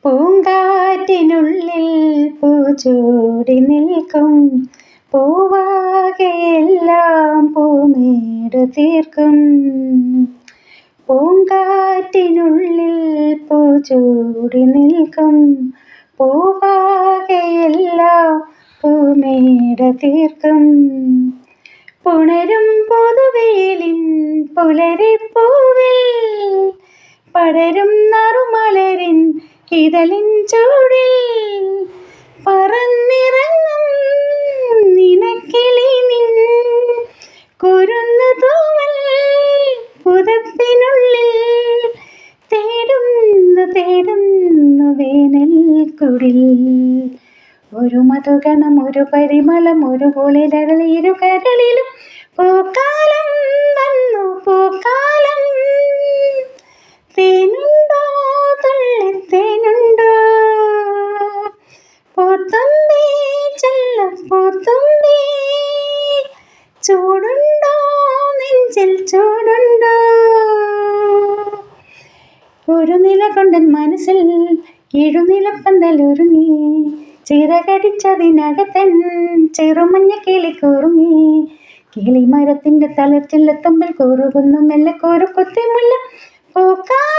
പൂങ്കാറ്റിനുള്ളിൽ പൂച്ചൂടി നിൽക്കും പൂവാകെയെല്ലാം പൂമേട് തീർക്കും. പൂങ്കാറ്റിനുള്ളിൽ പൂച്ചൂടി നിൽക്കും പൂവാകെയെല്ലാം പൂമേട് തീർക്കും. പുണരും പുതുവെയിലിൻ പുലരിപ്പൂവിൽ പടരും നറുമലരിൻ ഇതളിൻ ചൂടിൽ പറന്നിറങ്ങും നിണക്കിളി നിൻ കുരുന്നു തൂവൽ പുതപ്പിനുള്ളിൽ തേടുന്നു വേനൽക്കുടിൽ. ഒരു മധുഗണം ഒരു പരിമളം ഒരു കുളിരകൾ ഇരുകരളിലും പൂക്കാലം വന്നു പൂക്കാലം. തേനുണ്ടോ തുള്ളിത്തേനുണ്ടോ പൂത്തുമ്പി ചെല്ലപ്പൂത്തുമ്പി ചൂടുണ്ടോ നെഞ്ചിൽ ചൂടുണ്ടോ. ഒരു നില കൊണ്ടൻ മനസ്സിൽ എഴുനിലപ്പന്തലൊരുങ്ങി ചിറകടിച്ചതിനകത്തൻ ചെറുമഞ്ഞ കിളിക്കുറുങ്ങി. കിളിമരത്തിൻ്റെ തളർച്ചില്ല തുമ്പിൽ കുറുകുന്നു മെല്ലെ കുറുക്കുത്തി മുല്ല പൂക്കാലം